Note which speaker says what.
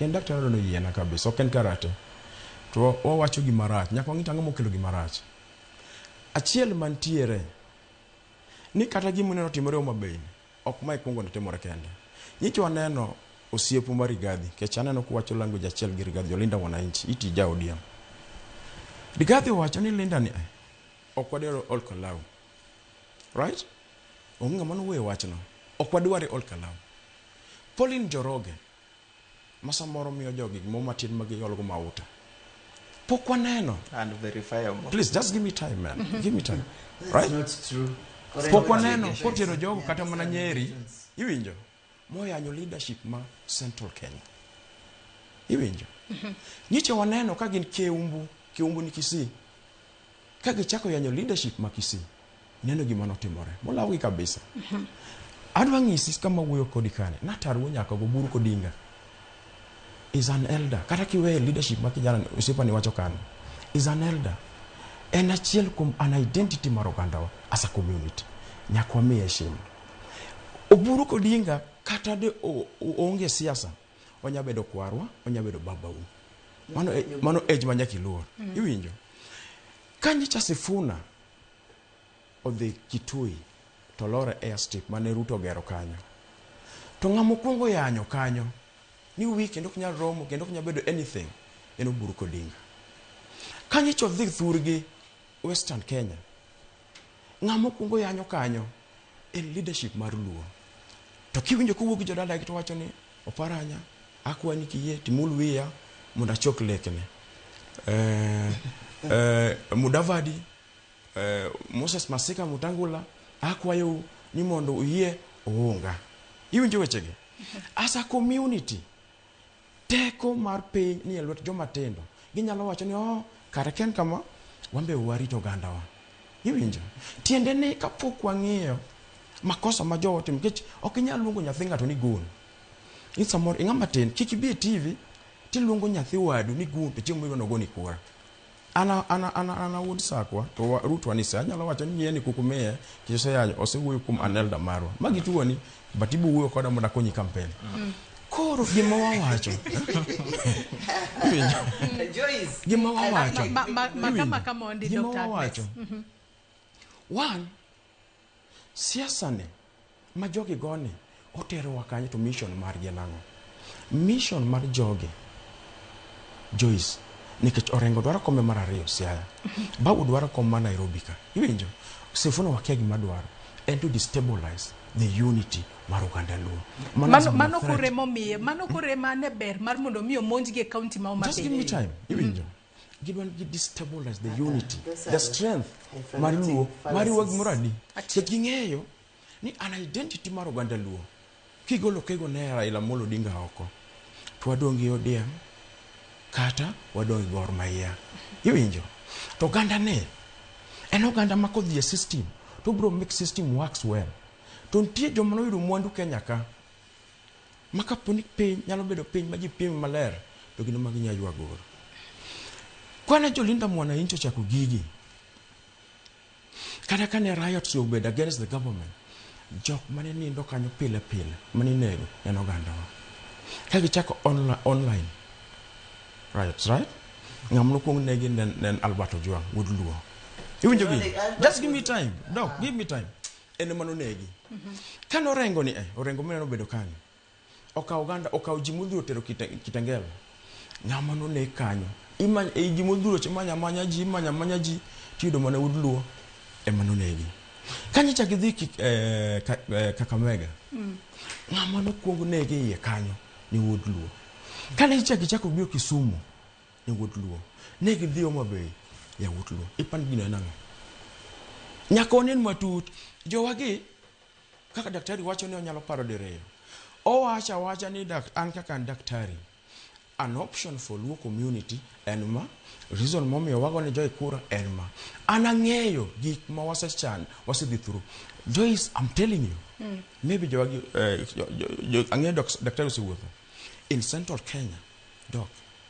Speaker 1: ken daktari no yiena kabisa ok en karate to owacho gima rach nyaka ng'ita ng'amo kelo gima rach achiel mantiere ni kata gima ne otimore Homa Bay ok mai kuongo notimore kende nyicho aneno osiepu mar Rigathi kech aneno kuwacho language achiel gi Rigathi Olinda wananchi itija odiam Rigathi wacho ni Linda ni ok wadwaro Ol Kalou right onge mano we wachno ok wadware Ol Kalou Pauline Joroge masamoro miyo jogi gimo matin magi yolgo mauta pok waneno
Speaker 2: and verifiable.
Speaker 1: Please just give me time man give me time
Speaker 3: That's
Speaker 1: right
Speaker 3: not true.
Speaker 1: pok waneno potero jogo kata mana Nyeri iwinjo moyanyo leadership ma Central Kenya iwinjo nyicho waneno ka gin Kiumbu ni Kisii ka gichako yanyo leadership ma Kisii neno gima notimore molawgi kabisa adwa ng'isi kama wuoyo kodi kane natarwo nyaka go buru kodinga is an elder kata kiwe leadership ma kijana usipa ni wacho kane is an elder en achiel kum an identity mar ogandawa as a community nyakwa miye heshima oburu kodinga kata de onge siasa onya bedo kwarwa onya bedo babau mano age manyaki luor iwinjo kanyicha Sifuna odhi Kitui to lore airstrip mane Ruto gero kanyo to ng'amo kuongo yanyo kanyo ni wiki kendo kunya romo kendo kunya bedo anything en oburu kodinga kanyicho dhi thurgi Western Kenya ng'amo kuongo yanyo kanyo en leadership mar Luo to kiwinjo kuwuok jodala to wacho ni oparanya akwani kiye timul wiya mondo achok lekne Mudavadi Moses Masika Mutangula akwayo ni mondo uyie oonga iwinjo wechegi as a community teko mar piny ni elwet joma tindo ginyalo wacho ni kare ken kama wambe warito gandawa iwinjo tiende ni kapok wang'iyo makosa ma jowo tim kech ok inyal luongo nyathi ng'ato ni gun samoro ing'ama tin kik ibi TV tiluongo nyathi wadu ni gun to chiemo irono goni kura ana wood sakwa to Ruto ni sa nyalo wacho ni yeni kukume kise yanyo osewuoyo kum anelda marwa magi tuoni batibu wuoyo koda moda konyi campaign koro gima wawacho
Speaker 3: Joyce
Speaker 1: gima wawacho
Speaker 4: kama ondi Dr.
Speaker 1: One siasa ne ma jogi goni otero wakanye to mission mar genango mission mar jogi Joyce nikech orengo dwaro kombe mar ariyo Siaya babu dwaro kombe mar Nairobi ka iwinjo Sifuna wakia gima dwaro and to destabilize the unity mar Uganda Luo
Speaker 4: mano koremo miye mano korema ne ber mar mondo miyo monjige county ma Homa Bay
Speaker 1: just give me time iwinjo gidwan destabilize the unity the strength mar Luo mari wag muradi king'eyo ni an identity mar Uganda Luo kigolo kego ne Raila Amolo Odinga oko to wadongi ODM kata wadongi Gor Mahia iwinjo to Uganda ne en oganda makodhie system to bro make system works well to ntie joma noyudo mwandu Kenya ka maka poni piny nyalo bedo piny ma ji piem maler to gino magi nyajwa goro kwana jolinda mwana incho chako gigi kada kane riots obed against the government jok mane nindo kanyo pile pile mane nego en oganda wa kagi chako online riots right ngamno kuong negi nen Alberto Juang wood Luo iwinjo gi just give me time doc give me time en mano negi kano rengo ni orengo mene no bedo kanyo okaw Uganda okaw jimudhuro tero Kitengela ngama no ne kanyo imanya jimudhuro chimanya ji tido mana wood Luo emano negi kanyo chak idhi Kakamega ngama no kuongo negi iye kanyo ni wood Luo kane chako bio Kisumu ni wood Luo negi dhi Homa Bay ya wood Luo ipan gino enango nyaka onen matut jowagi kaka daktari wacho ni onyalo paro direyo wacha ni an kaka daktari an option for Luo community en ma reason momiyo wagone joy kura en ma an ang'eyo gik ma wasechan wasedhi through Joyce I'm telling you maybe jowagi ang'eyo daktari osewuotho in Central Kenya doc